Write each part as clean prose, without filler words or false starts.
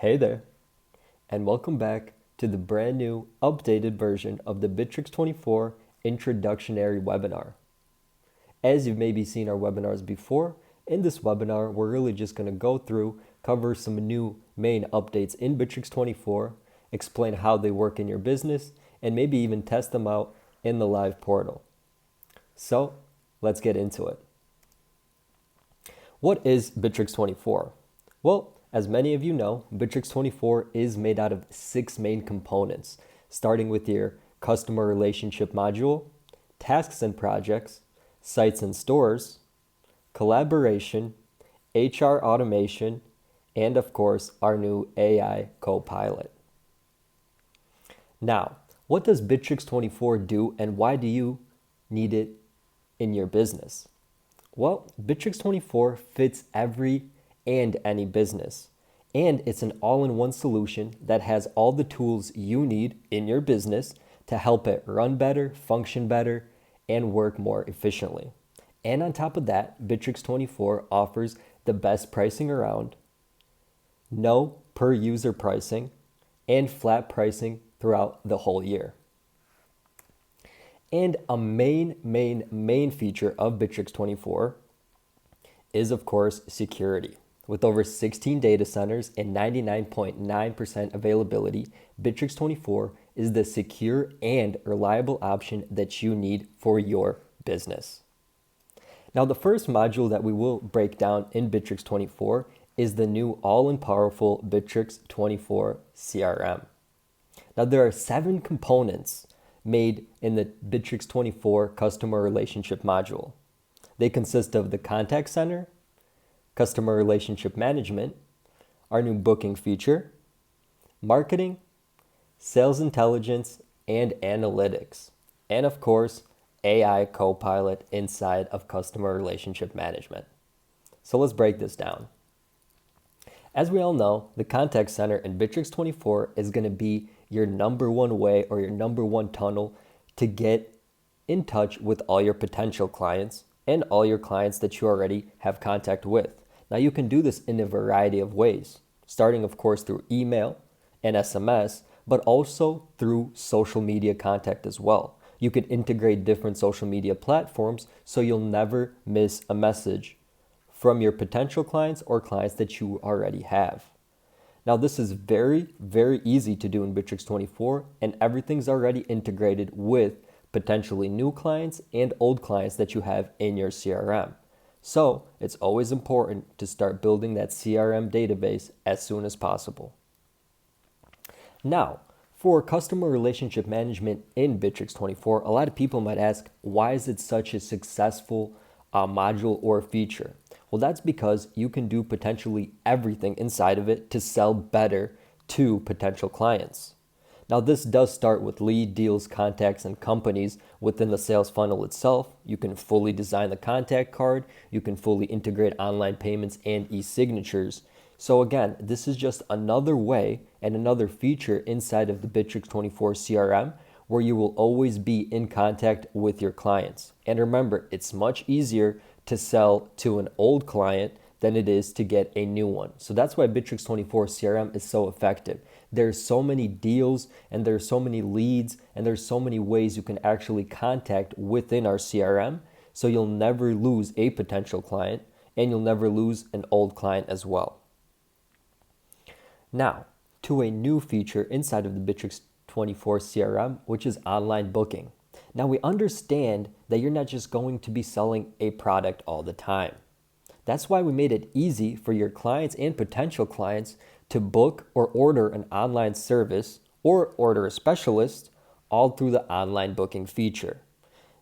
Hey there, and welcome back to the brand new updated version of the Bitrix24 Introductionary webinar. As you've maybe seen our webinars before, in this webinar, we're really just going to go through, cover some new main updates in Bitrix24, explain how they work in your business, and maybe even test them out in the live portal. So, let's get into it. What is Bitrix24? Well, as many of you know, Bitrix24 is made out of 6 main components, starting with your customer relationship module, tasks and projects, sites and stores, collaboration, HR automation, and of course, our new AI Copilot. Now, what does Bitrix24 do and why do you need it in your business? Well, Bitrix24 fits every and any business. And it's an all-in-one solution that has all the tools you need in your business to help it run better, function better, and work more efficiently. And on top of that, Bitrix24 offers the best pricing around, no per user pricing, and flat pricing throughout the whole year. And a main feature of Bitrix24 is, of course, security. With over 16 data centers and 99.9% availability, Bitrix24 is the secure and reliable option that you need for your business. Now, the first module that we will break down in Bitrix24 is the new all-in-powerful Bitrix24 CRM. Now, there are 7 components made in the Bitrix24 customer relationship module. They consist of the contact center, customer relationship management, our new booking feature, marketing, sales intelligence, and analytics, and of course, AI Copilot inside of customer relationship management. So let's break this down. As we all know, the contact center in Bitrix24 is going to be your number one way or your number one tunnel to get in touch with all your potential clients and all your clients that you already have contact with. Now, you can do this in a variety of ways, starting, of course, through email and SMS, but also through social media contact as well. You can integrate different social media platforms so you'll never miss a message from your potential clients or clients that you already have. Now, this is very easy to do in Bitrix24, and everything's already integrated with potentially new clients and old clients that you have in your CRM. So it's always important to start building that CRM database as soon as possible. Now, for customer relationship management in Bitrix24, a lot of people might ask, why is it such a successful module or feature? Well, that's because you can do potentially everything inside of it to sell better to potential clients. Now, this does start with lead, deals, contacts, and companies within the sales funnel itself. You can fully design the contact card. You can fully integrate online payments and e-signatures. So again, this is just another way and another feature inside of the Bitrix24 CRM where you will always be in contact with your clients. And remember, it's much easier to sell to an old client than it is to get a new one. So that's why Bitrix24 CRM is so effective. There's so many deals and there's so many leads and there's so many ways you can actually contact within our CRM. So you'll never lose a potential client and you'll never lose an old client as well. Now, to a new feature inside of the Bitrix24 CRM, which is online booking. Now, we understand that you're not just going to be selling a product all the time. That's why we made it easy for your clients and potential clients to book or order an online service or order a specialist all through the online booking feature.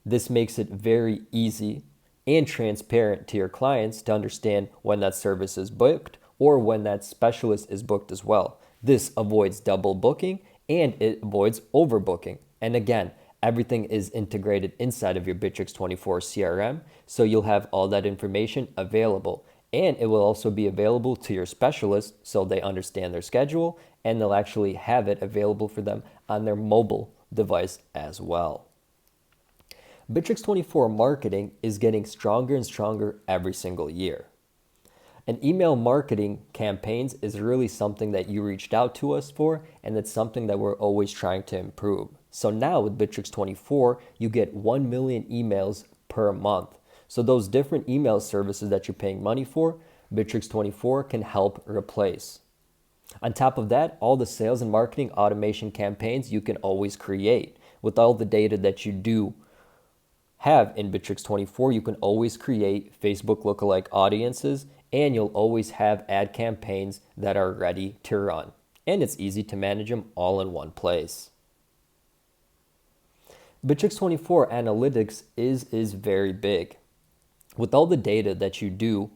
This makes it very easy and transparent to your clients to understand when that service is booked or when that specialist is booked as well. This avoids double booking and it avoids overbooking. And again, everything is integrated inside of your Bitrix24 CRM, so you'll have all that information available. And it will also be available to your specialist so they understand their schedule and they'll actually have it available for them on their mobile device as well. Bitrix24 marketing is getting stronger and stronger every single year. And email marketing campaigns is really something that you reached out to us for, and it's something that we're always trying to improve. So now with Bitrix24, you get 1 million emails per month. So those different email services that you're paying money for, Bitrix24 can help replace. On top of that, all the sales and marketing automation campaigns you can always create. With all the data that you do have in Bitrix24, you can always create Facebook lookalike audiences, and you'll always have ad campaigns that are ready to run. And it's easy to manage them all in one place. Bitrix24 analytics is very big. With all the data that you do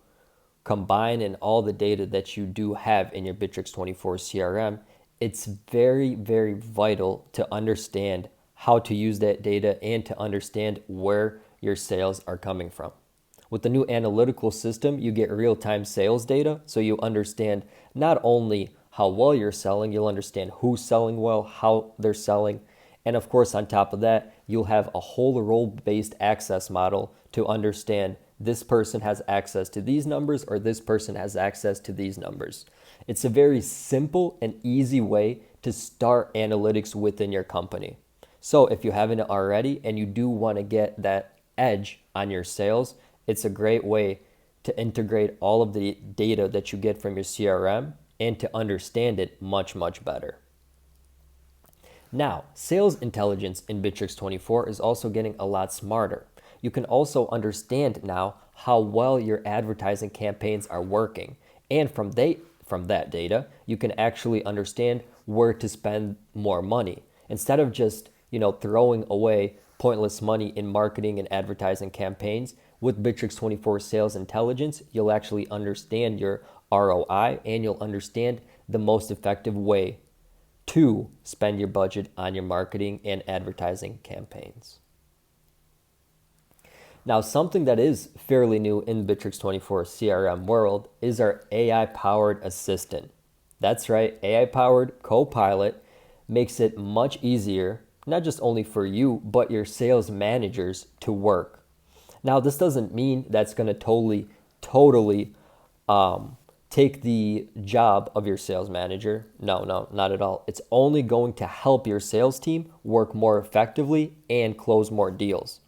combine and all the data that you do have in your Bitrix24 CRM, it's very, very vital to understand how to use that data and to understand where your sales are coming from. With the new analytical system, you get real-time sales data, so you understand not only how well you're selling, you'll understand who's selling well, how they're selling, and of course, on top of that, you'll have a whole role-based access model to understand this person has access to these numbers or this person has access to these numbers. It's a very simple and easy way to start analytics within your company. So if you haven't already and you do want to get that edge on your sales, it's a great way to integrate all of the data that you get from your CRM and to understand it much, much better. Now, sales intelligence in Bitrix24 is also getting a lot smarter. You can also understand now how well your advertising campaigns are working. And from that data, you can actually understand where to spend more money. Instead of just, throwing away pointless money in marketing and advertising campaigns, with Bitrix24 Sales Intelligence, you'll actually understand your ROI and you'll understand the most effective way to spend your budget on your marketing and advertising campaigns. Now, something that is fairly new in Bitrix24 CRM world is our AI-powered assistant. That's right, AI-powered Copilot makes it much easier, not just only for you, but your sales managers to work. Now, this doesn't mean that's going to totally take the job of your sales manager. No, not at all. It's only going to help your sales team work more effectively and close more deals.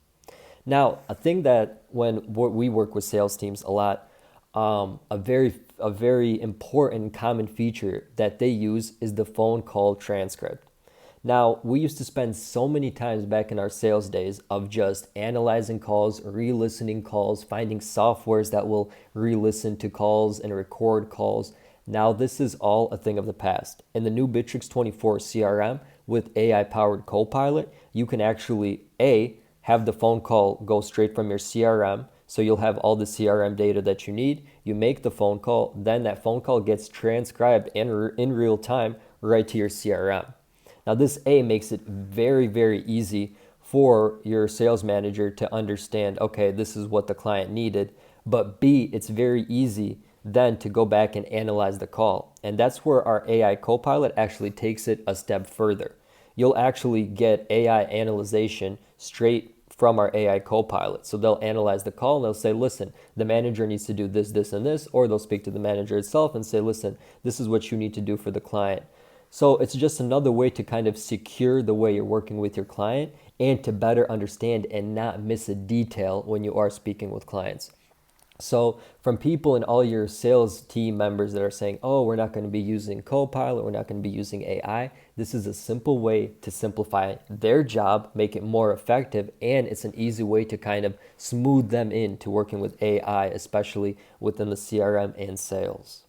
Now, a thing that when we work with sales teams a lot, a very important common feature that they use is the phone call transcript. Now, we used to spend so many times back in our sales days of just analyzing calls, re-listening calls, finding softwares that will re-listen to calls and record calls. Now, this is all a thing of the past. In the new Bitrix24 CRM with AI-powered Copilot, you can actually, have the phone call go straight from your CRM, so you'll have all the CRM data that you need. You make the phone call, then that phone call gets transcribed in real time right to your CRM. Now, this makes it very, very easy for your sales manager to understand, okay, this is what the client needed, but B, it's very easy then to go back and analyze the call. And that's where our AI Copilot actually takes it a step further. You'll actually get AI analyzation straight from our AI Copilot. So they'll analyze the call and they'll say, listen, the manager needs to do this, this, and this, or they'll speak to the manager itself and say, listen, this is what you need to do for the client. So it's just another way to kind of secure the way you're working with your client and to better understand and not miss a detail when you are speaking with clients. So from people and all your sales team members that are saying, oh, we're not going to be using Copilot, we're not going to be using AI, this is a simple way to simplify their job, make it more effective, and it's an easy way to kind of smooth them into working with AI, especially within the CRM and sales.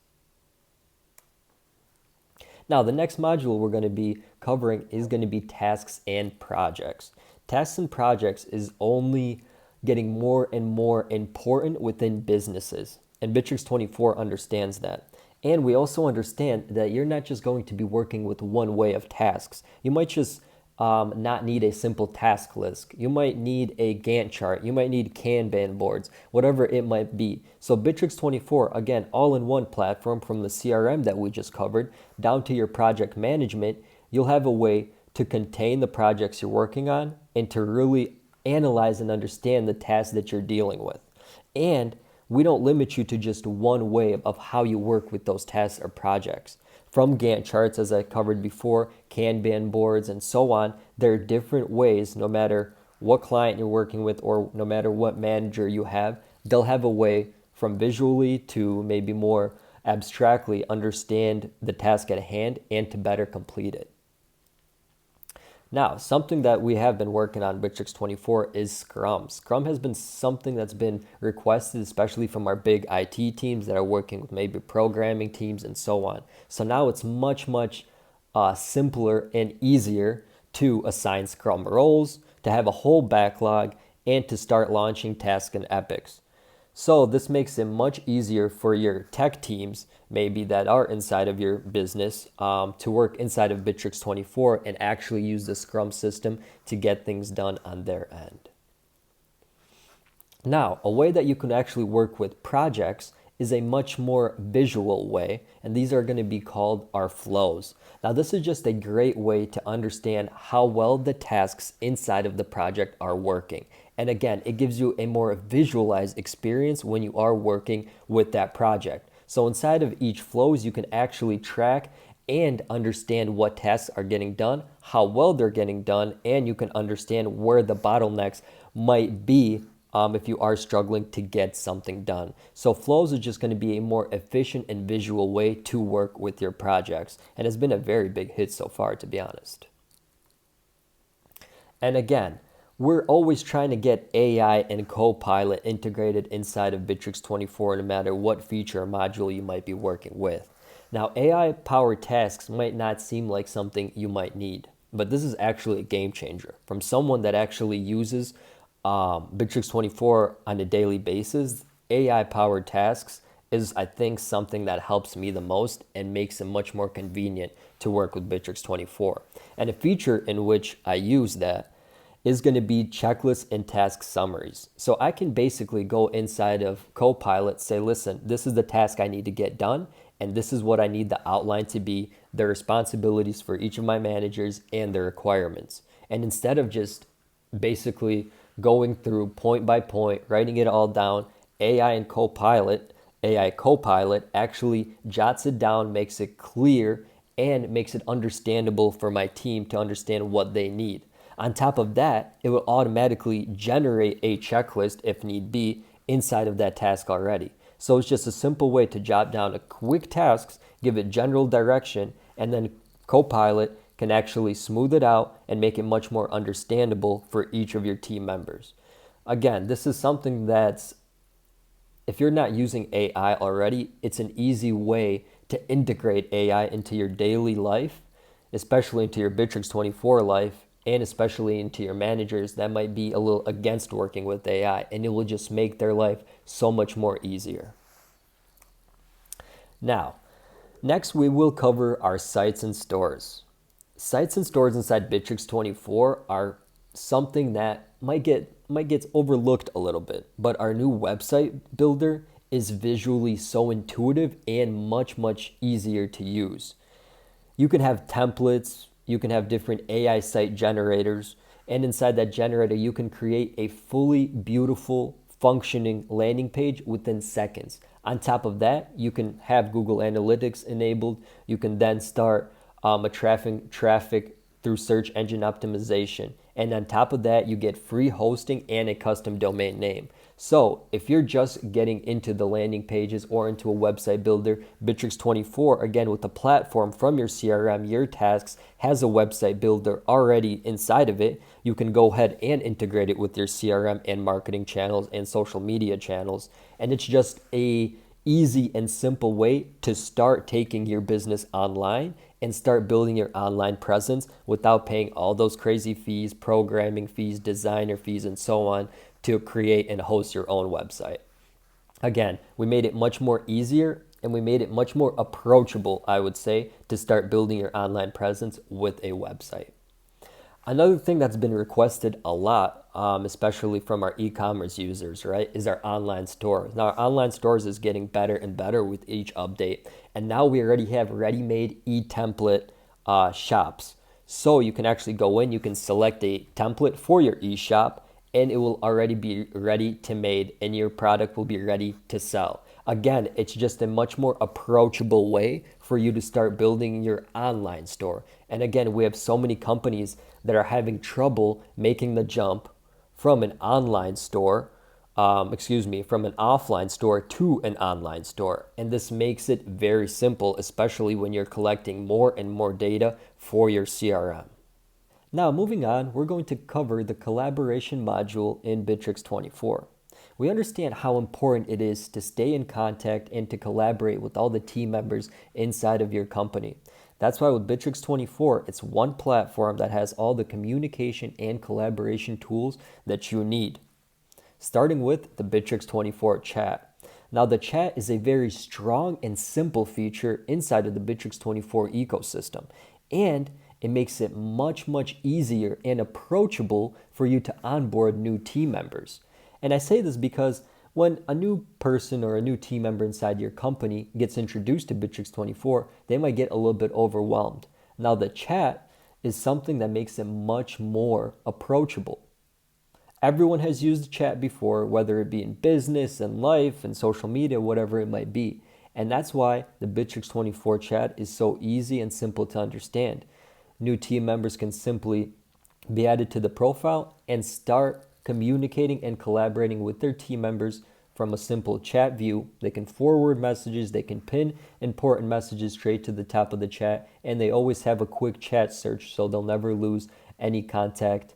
Now, the next module we're going to be covering is going to be tasks and projects. Tasks and projects is only getting more and more important within businesses, and Bitrix24 understands that. And we also understand that you're not just going to be working with one way of tasks. You might just not need a simple task list. You might need a Gantt chart. You might need Kanban boards, whatever it might be. So Bitrix24, again, all-in-one platform from the CRM that we just covered down to your project management, you'll have a way to contain the projects you're working on and to really analyze and understand the tasks that you're dealing with. And we don't limit you to just one way of how you work with those tasks or projects. From Gantt charts, as I covered before, Kanban boards, and so on, there are different ways, no matter what client you're working with or no matter what manager you have, they'll have a way from visually to maybe more abstractly understand the task at hand and to better complete it. Now, something that we have been working on Bitrix24 is Scrum. Scrum has been something that's been requested, especially from our big IT teams that are working with maybe programming teams and so on. So now it's much simpler and easier to assign Scrum roles, to have a whole backlog, and to start launching tasks and epics. So this makes it much easier for your tech teams, maybe that are inside of your business, to work inside of Bitrix24 and actually use the Scrum system to get things done on their end. Now, a way that you can actually work with projects is a much more visual way, and these are going to be called our flows. Now, this is just a great way to understand how well the tasks inside of the project are working. And again, it gives you a more visualized experience when you are working with that project. So inside of each flows, you can actually track and understand what tasks are getting done, how well they're getting done, and you can understand where the bottlenecks might be if you are struggling to get something done. So flows is just going to be a more efficient and visual way to work with your projects. And it's been a very big hit so far, to be honest. And again, we're always trying to get AI and Copilot integrated inside of Bitrix24 no matter what feature or module you might be working with. Now, AI-powered tasks might not seem like something you might need, but this is actually a game changer. From someone that actually uses Bitrix24 on a daily basis, AI-powered tasks is, I think, something that helps me the most and makes it much more convenient to work with Bitrix24. And a feature in which I use that is going to be checklists and task summaries. So I can basically go inside of Copilot, say, listen, this is the task I need to get done, and this is what I need the outline to be, the responsibilities for each of my managers and their requirements. And instead of just basically going through point by point, writing it all down, AI Copilot actually jots it down, makes it clear, and makes it understandable for my team to understand what they need. On top of that, it will automatically generate a checklist, if need be, inside of that task already. So it's just a simple way to jot down a quick tasks, give it general direction, and then Copilot can actually smooth it out and make it much more understandable for each of your team members. Again, this is something that's, if you're not using AI already, it's an easy way to integrate AI into your daily life, especially into your Bitrix24 life, and especially into your managers that might be a little against working with AI, and it will just make their life so much more easier. Now, next we will cover our sites and stores. Sites and stores inside Bitrix24 are something that might get overlooked a little bit, but our new website builder is visually so intuitive and much easier to use. You can have templates, you can have different AI site generators, and inside that generator, you can create a fully beautiful, functioning landing page within seconds. On top of that, you can have Google Analytics enabled. You can then start traffic through search engine optimization. And on top of that, you get free hosting and a custom domain name. So if you're just getting into the landing pages or into a website builder, Bitrix24, again, with the platform from your CRM, your tasks, has a website builder already inside of it. You can go ahead and integrate it with your CRM and marketing channels and social media channels. And it's just a easy and simple way to start taking your business online and start building your online presence without paying all those crazy fees, programming fees, designer fees, and so on to create and host your own website. Again, we made it much more easier and we made it much more approachable, I would say, to start building your online presence with a website. Another thing that's been requested a lot, especially from our e-commerce users, right, is our online store. Now, our online stores is getting better and better with each update. And now we already have ready-made e-template shops. So you can actually go in, you can select a template for your e-shop, and it will already be ready to made and your product will be ready to sell. Again, it's just a much more approachable way for you to start building your online store. And again, we have so many companies that are having trouble making the jump from an online store, from an offline store to an online store. And this makes it very simple, especially when you're collecting more and more data for your CRM. Now, moving on, we're going to cover the collaboration module in Bitrix24. We understand how important it is to stay in contact and to collaborate with all the team members inside of your company. That's why with Bitrix24, it's one platform that has all the communication and collaboration tools that you need. Starting with the Bitrix24 chat. Now, the chat is a very strong and simple feature inside of the Bitrix24 ecosystem, and it makes it much easier and approachable for you to onboard new team members. And I say this because when a new person or a new team member inside your company gets introduced to Bitrix24, they might get a little bit overwhelmed. Now, the chat is something that makes it much more approachable. Everyone has used chat before, whether it be in business and life and social media, whatever it might be. And that's why the Bitrix24 chat is so easy and simple to understand. New team members can simply be added to the profile and start communicating and collaborating with their team members from a simple chat view. They can forward messages, they can pin important messages straight to the top of the chat, and they always have a quick chat search, so they'll never lose any contact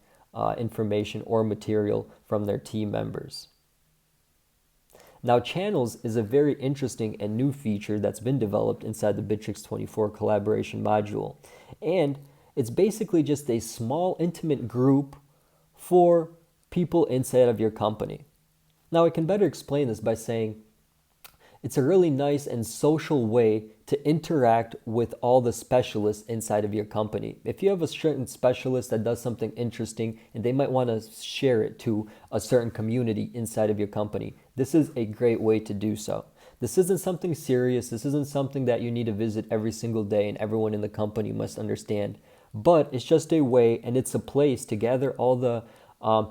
information or material from their team members. Now, channels is a very interesting and new feature that's been developed inside the Bitrix24 collaboration module. And it's basically just a small, intimate group for people inside of your company. Now, I can better explain this by saying it's a really nice and social way to interact with all the specialists inside of your company. If you have a certain specialist that does something interesting and they might want to share it to a certain community inside of your company, this is a great way to do so. This isn't something serious. This isn't something that you need to visit every single day and everyone in the company must understand. But it's just a way and it's a place to gather all the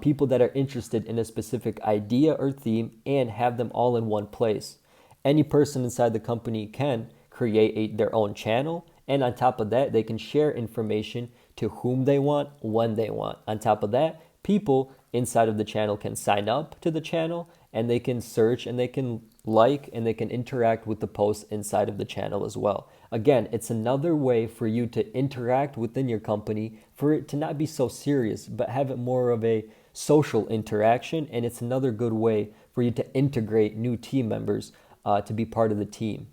people that are interested in a specific idea or theme and have them all in one place. Any person inside the company can create their own channel, and on top of that, they can share information to whom they want, when they want. On top of that, people inside of the channel can sign up to the channel, and they can search, and they can like, and they can interact with the posts inside of the channel as well. Again, it's another way for you to interact within your company, for it to not be so serious, but have it more of a social interaction, and it's another good way for you to integrate new team members to be part of the team.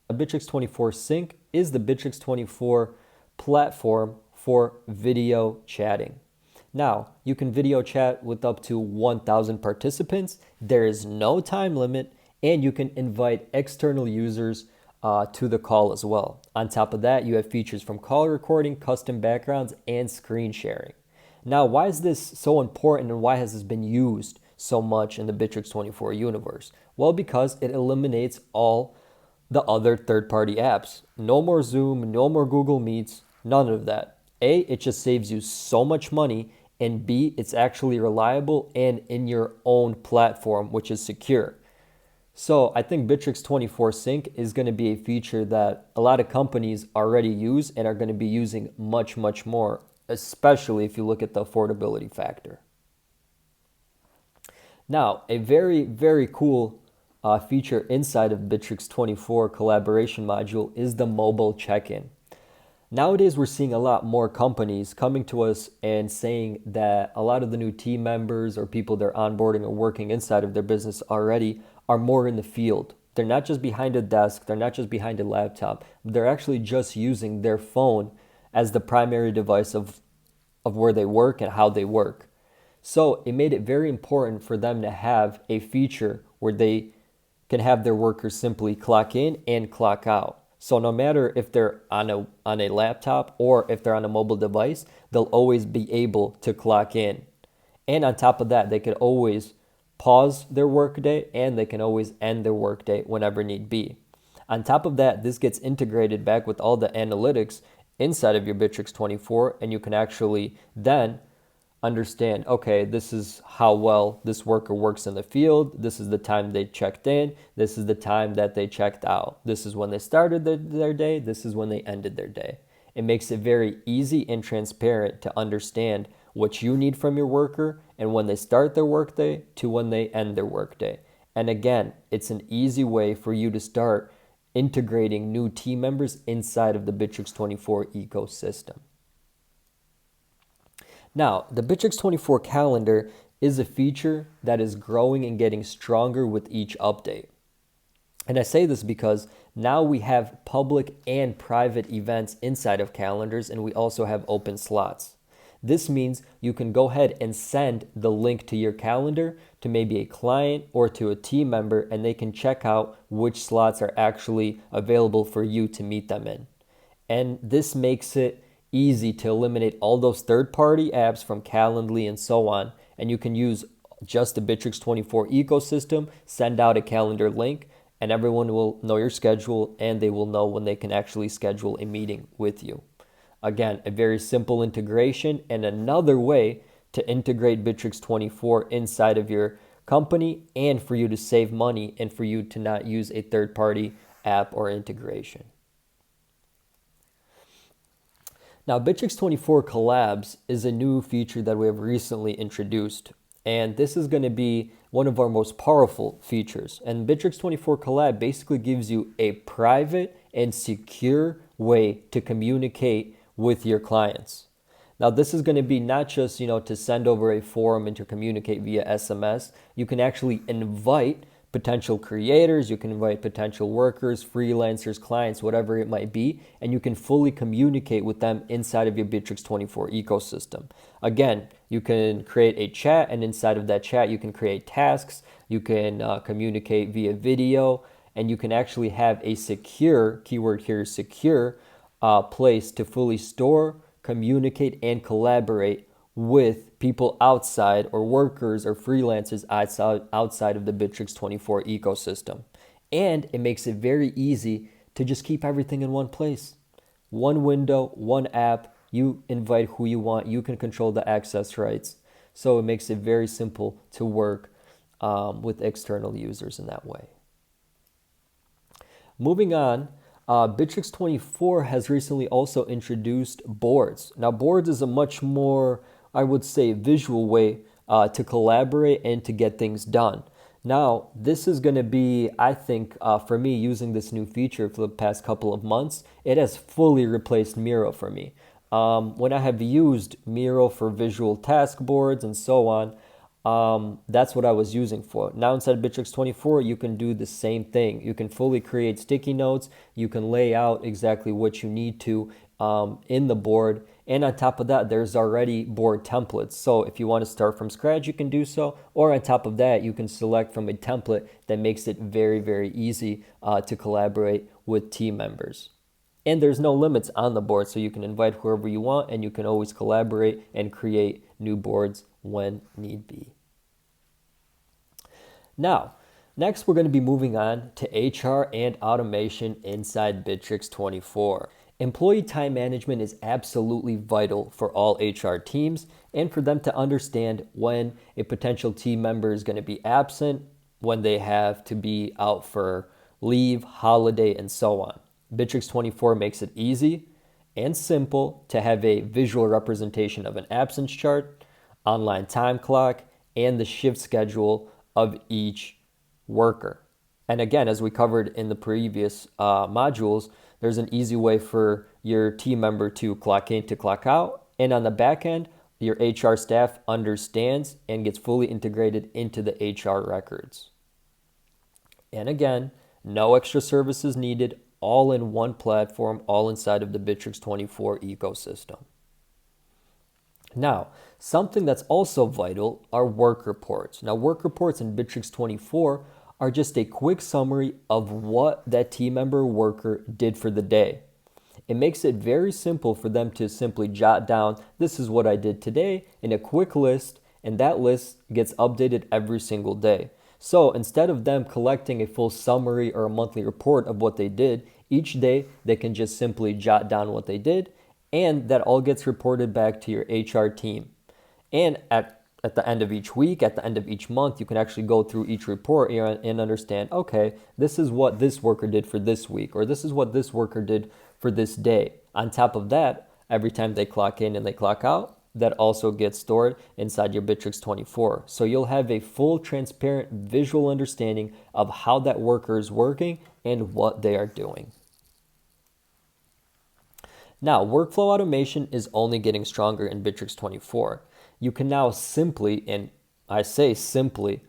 Bitrix24 Sync is the Bitrix24 platform for video chatting. Now, you can video chat with up to 1,000 participants. There is no time limit, and you can invite external users to the call as well. On top of that, you have features from call recording, custom backgrounds, and screen sharing. Now, why is this so important and why has this been used so much in the Bitrix24 universe? Well, because it eliminates all the other third-party apps. No more Zoom, no more Google Meets, none of that. A, it just saves you so much money, and B, it's actually reliable and in your own platform, which is secure. So I think Bitrix24 Sync is going to be a feature that a lot of companies already use and are going to be using much more, especially if you look at the affordability factor. Now, a very cool feature inside of Bitrix24 collaboration module is the mobile check-in. Nowadays, we're seeing a lot more companies coming to us and saying that a lot of the new team members or people they're onboarding or working inside of their business already are more in the field. They're not just behind a desk, they're not just behind a laptop, they're actually just using their phone as the primary device of where they work and how they work. So it made it very important for them to have a feature where they can have their workers simply clock in and clock out. So no matter if they're on a laptop or if they're on a mobile device, they'll always be able to clock in. And on top of that, they could always pause their workday and they can always end their workday whenever need be. On top of that, this gets integrated back with all the analytics inside of your Bitrix24, and you can actually then understand, okay, this is how well this worker works in the field. This is the time they checked in. This is the time that they checked out. This is when they started their day. This is when they ended their day. It makes it very easy and transparent to understand what you need from your worker and when they start their workday to when they end their workday. And again, it's an easy way for you to start integrating new team members inside of the Bitrix24 ecosystem. Now, the Bitrix24 calendar is a feature that is growing and getting stronger with each update. And I say this because now we have public and private events inside of calendars, and we also have open slots. This means you can go ahead and send the link to your calendar to maybe a client or to a team member, and they can check out which slots are actually available for you to meet them in. And this makes it easy to eliminate all those third-party apps from Calendly and so on, and you can use just the Bitrix24 ecosystem, send out a calendar link, and everyone will know your schedule and they will know when they can actually schedule a meeting with you. Again, a very simple integration and another way to integrate Bitrix24 inside of your company and for you to save money and for you to not use a third-party app or integration. Now, Bitrix24 Collabs is a new feature that we have recently introduced, and this is going to be one of our most powerful features. And Bitrix24 Collab basically gives you a private and secure way to communicate with your clients. Now, this is going to be not just, to send over a form and to communicate via SMS. You can actually invite potential creators, you can invite potential workers, freelancers, clients, whatever it might be, and you can fully communicate with them inside of your Bitrix24 ecosystem. Again, you can create a chat, and inside of that chat, you can create tasks, you can communicate via video, and you can actually have a secure, keyword here, secure place to fully store, communicate, and collaborate with people outside or workers or freelancers outside of the Bitrix24 ecosystem. And it makes it very easy to just keep everything in one place. One window, one app, you invite who you want, you can control the access rights. So it makes it very simple to work with external users in that way. Moving on, Bitrix24 has recently also introduced boards. Now, boards is a much more, I would say, visual way to collaborate and to get things done. Now, this is going to be, I think, for me, using this new feature for the past couple of months, it has fully replaced Miro for me. When I have used Miro for visual task boards and so on, that's what I was using for. Now inside Bitrix24, you can do the same thing. You can fully create sticky notes. You can lay out exactly what you need to in the board. And on top of that, there's already board templates. So if you want to start from scratch, you can do so. Or on top of that, you can select from a template that makes it very, very easy to collaborate with team members. And there's no limits on the board, so you can invite whoever you want, and you can always collaborate and create new boards when need be. Now, next we're going to be moving on to HR and automation inside Bitrix24. Employee time management is absolutely vital for all HR teams and for them to understand when a potential team member is going to be absent, when they have to be out for leave, holiday, and so on. Bitrix24 makes it easy and simple to have a visual representation of an absence chart, online time clock, and the shift schedule of each worker. And again, as we covered in the previous modules, there's an easy way for your team member to clock in, to clock out. And on the back end, your HR staff understands and gets fully integrated into the HR records. And again, no extra services needed, all in one platform, all inside of the Bitrix24 ecosystem. Now, something that's also vital are work reports. Now, work reports in Bitrix24 are just a quick summary of what that team member worker did for the day. It makes it very simple for them to simply jot down, this is what I did today, in a quick list, and that list gets updated every single day. So instead of them collecting a full summary or a monthly report of what they did, each day they can just simply jot down what they did, and that all gets reported back to your HR team. And at the end of each week, at the end of each month, you can actually go through each report and understand, okay, this is what this worker did for this week, or this is what this worker did for this day. On top of that, every time they clock in and they clock out, that also gets stored inside your Bitrix24. So you'll have a full, transparent, visual understanding of how that worker is working and what they are doing. Now, workflow automation is only getting stronger in Bitrix24. You can now simply, and I say simply,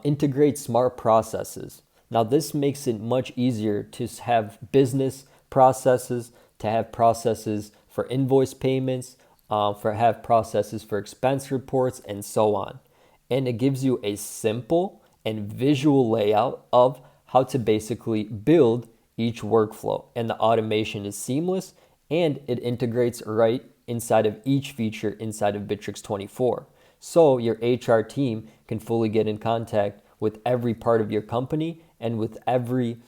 integrate smart processes. Now, this makes it much easier to have business processes, to have processes for invoice payments, have processes for expense reports, and so on. And it gives you a simple and visual layout of how to basically build each workflow. And the automation is seamless and it integrates right inside of each feature inside of Bitrix24. So your HR team can fully get in contact with every part of your company and with every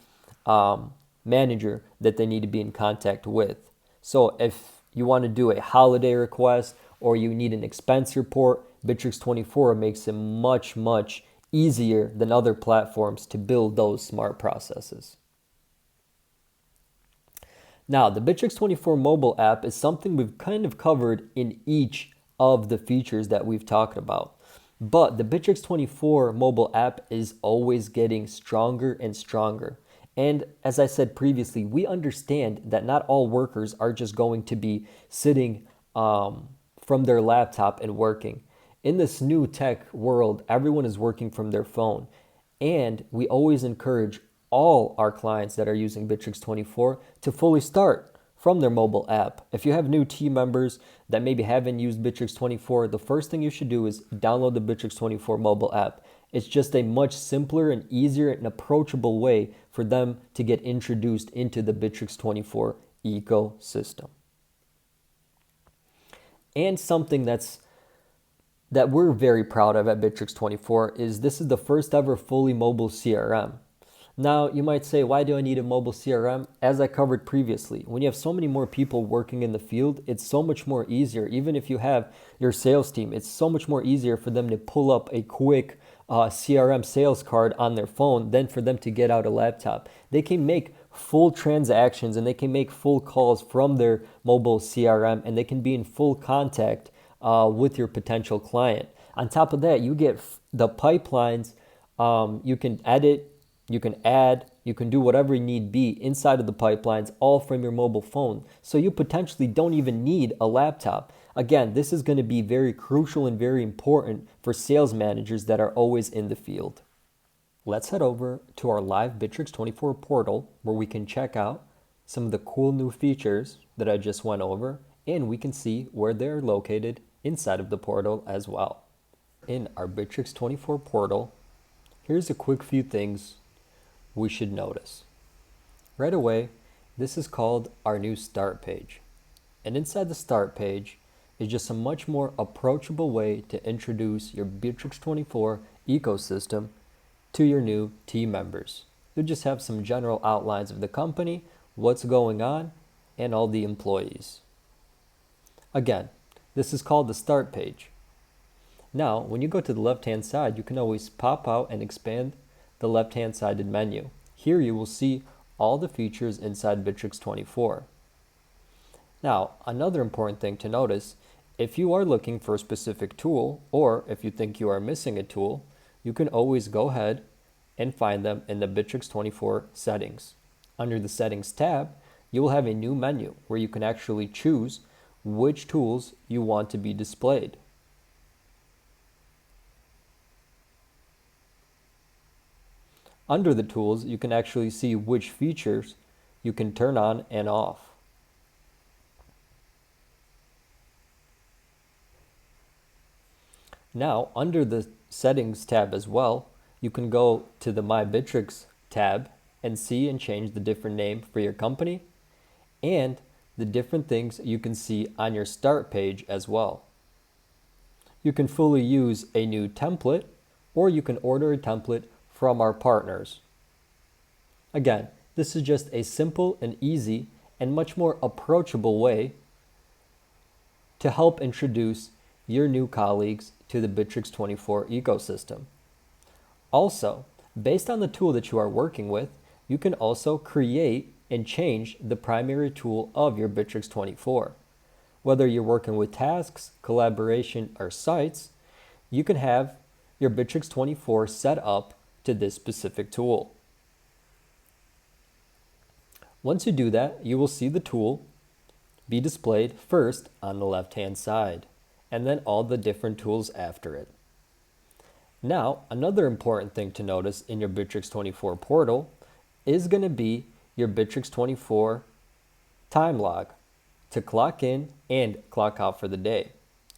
manager that they need to be in contact with. So if you want to do a holiday request or you need an expense report, Bitrix24 makes it much, much easier than other platforms to build those smart processes. Now, the Bitrix24 mobile app is something we've kind of covered in each of the features that we've talked about. But the Bitrix24 mobile app is always getting stronger and stronger. And as I said previously, we understand that not all workers are just going to be sitting from their laptop and working. In this new tech world, everyone is working from their phone. And we always encourage all our clients that are using Bitrix24 to fully start from their mobile app. If you have new team members that maybe haven't used Bitrix24, the first thing you should do is download the Bitrix24 mobile app. It's just a much simpler and easier and approachable way for them to get introduced into the Bitrix24 ecosystem. And something that we're very proud of at Bitrix24 is this is the first ever fully mobile CRM. Now, you might say, why do I need a mobile CRM? As I covered previously, when you have so many more people working in the field, it's so much more easier. Even if you have your sales team, it's so much more easier for them to pull up a quick CRM sales card on their phone than for them to get out a laptop. They can make full transactions and they can make full calls from their mobile CRM and they can be in full contact with your potential client. On top of that, you get the pipelines. You can edit, you can add, you can do whatever need be inside of the pipelines, all from your mobile phone. So you potentially don't even need a laptop. Again, this is going to be very crucial and very important for sales managers that are always in the field. Let's head over to our live Bitrix24 portal where we can check out some of the cool new features that I just went over, and we can see where they're located inside of the portal as well. In our Bitrix24 portal, here's a quick few things we should notice. Right away, this is called our new start page. And inside the start page is just a much more approachable way to introduce your Bitrix24 ecosystem to your new team members. You'll just have some general outlines of the company, what's going on, and all the employees. Again, this is called the start page. Now, when you go to the left-hand side, you can always pop out and expand the left-hand sided menu. Here you will see all the features inside Bitrix24. Now, another important thing to notice, if you are looking for a specific tool, or if you think you are missing a tool, you can always go ahead and find them in the Bitrix24 settings. Under the settings tab, you will have a new menu where you can actually choose which tools you want to be displayed. Under the tools, you can actually see which features you can turn on and off. Now, under the settings tab as well, you can go to the My Bitrix tab and see and change the different name for your company and the different things you can see on your start page as well. You can fully use a new template, or you can order a template from our partners. Again, this is just a simple and easy and much more approachable way to help introduce your new colleagues to the Bitrix24 ecosystem. Also, based on the tool that you are working with, you can also create and change the primary tool of your Bitrix24. Whether you're working with tasks, collaboration, or sites, you can have your Bitrix24 set up to this specific tool. Once you do that, you will see the tool be displayed first on the left-hand side, and then all the different tools after it. Now, another important thing to notice in your Bitrix24 portal is going to be your Bitrix24 time log to clock in and clock out for the day.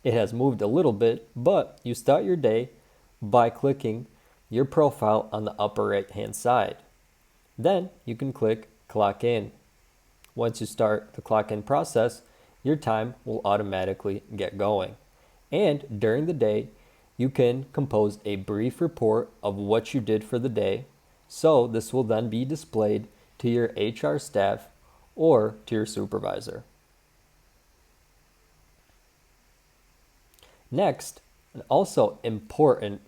It has moved a little bit, but you start your day by clicking your profile on the upper right-hand side. Then you can click clock in. Once you start the clock in process, your time will automatically get going. And during the day, you can compose a brief report of what you did for the day. So this will then be displayed to your HR staff or to your supervisor. Next, an also important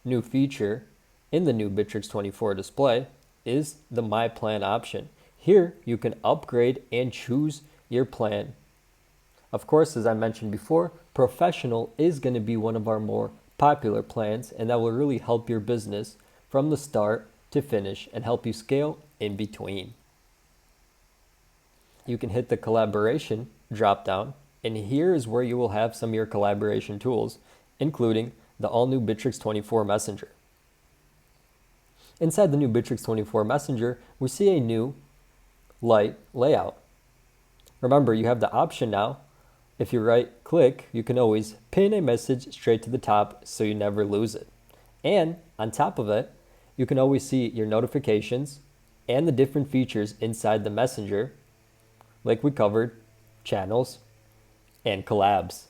new feature in the new Bitrix24 display is the My Plan option. Here you can upgrade and choose your plan. Of course, as I mentioned before, Professional is going to be one of our more popular plans, and that will really help your business from the start to finish and help you scale in between. You can hit the collaboration drop down, and here is where you will have some of your collaboration tools, including the all-new Bitrix24 Messenger. Inside the new Bitrix24 Messenger, we see a new light layout. Remember, you have the option now. If you right click, you can always pin a message straight to the top so you never lose it. And on top of it, you can always see your notifications and the different features inside the messenger, like we covered, channels and collabs.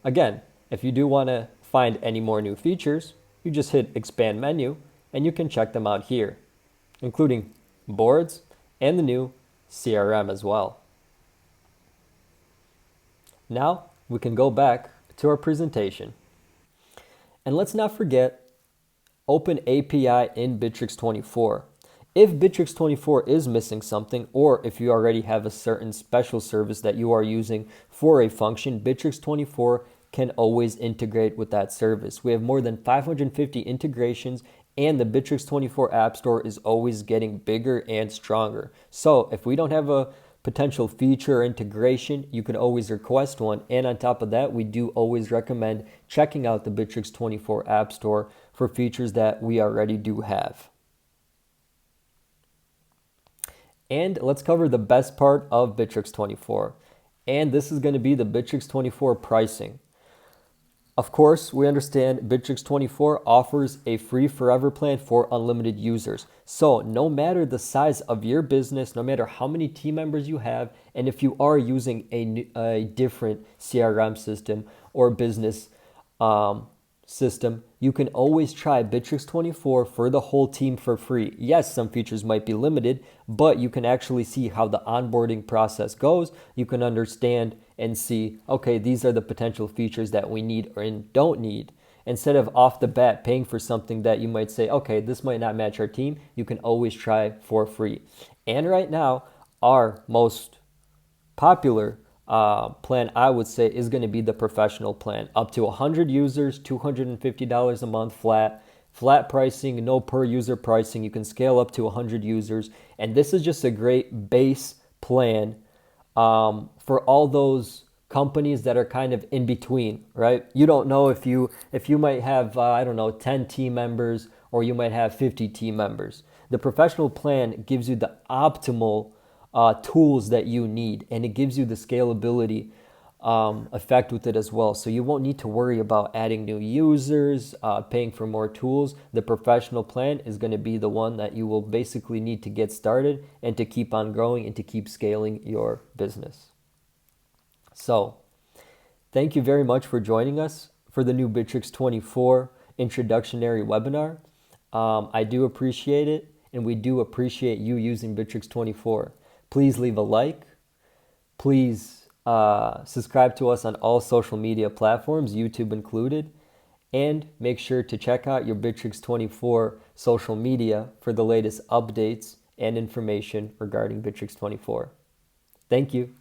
Again, if you do want to find any more new features, you just hit expand menu and you can check them out here, including boards and the new CRM as well. Now we can go back to our presentation. And let's not forget Open API in Bitrix24. If Bitrix24 is missing something, or if you already have a certain special service that you are using for a function, Bitrix24 can always integrate with that service. We have more than 550 integrations, and the Bitrix24 App Store is always getting bigger and stronger. So if we don't have a potential feature or integration, you can always request one. And on top of that, we do always recommend checking out the Bitrix24 App Store for features that we already do have. And let's cover the best part of Bitrix24. And this is going to be the Bitrix24 pricing. Of course, we understand Bitrix24 offers a free forever plan for unlimited users. So no matter the size of your business, no matter how many team members you have, and if you are using a different CRM system or business system, you can always try Bitrix24 for the whole team for free. Yes, some features might be limited, but you can actually see how the onboarding process goes. You can understand and see, okay, these are the potential features that we need or don't need. Instead of off the bat paying for something that you might say, okay, this might not match our team, you can always try for free. And right now, our most popular plan, I would say, is going to be the professional plan. Up to 100 users, $250 a month flat pricing, no per user pricing. You can scale up to 100 users. And this is just a great base plan for all those companies that are kind of in between, right? You don't know if you might have, 10 team members, or you might have 50 team members. The professional plan gives you the optimal tools that you need, and it gives you the scalability effect with it as well. So you won't need to worry about adding new users, paying for more tools. The professional plan is going to be the one that you will basically need to get started and to keep on growing and to keep scaling your business. So thank you very much for joining us for the new Bitrix24 introductory webinar. I do appreciate it, and we do appreciate you using Bitrix24. Please leave a like. Please Subscribe to us on all social media platforms, YouTube included. And make sure to check out your Bitrix24 social media for the latest updates and information regarding Bitrix24. Thank you.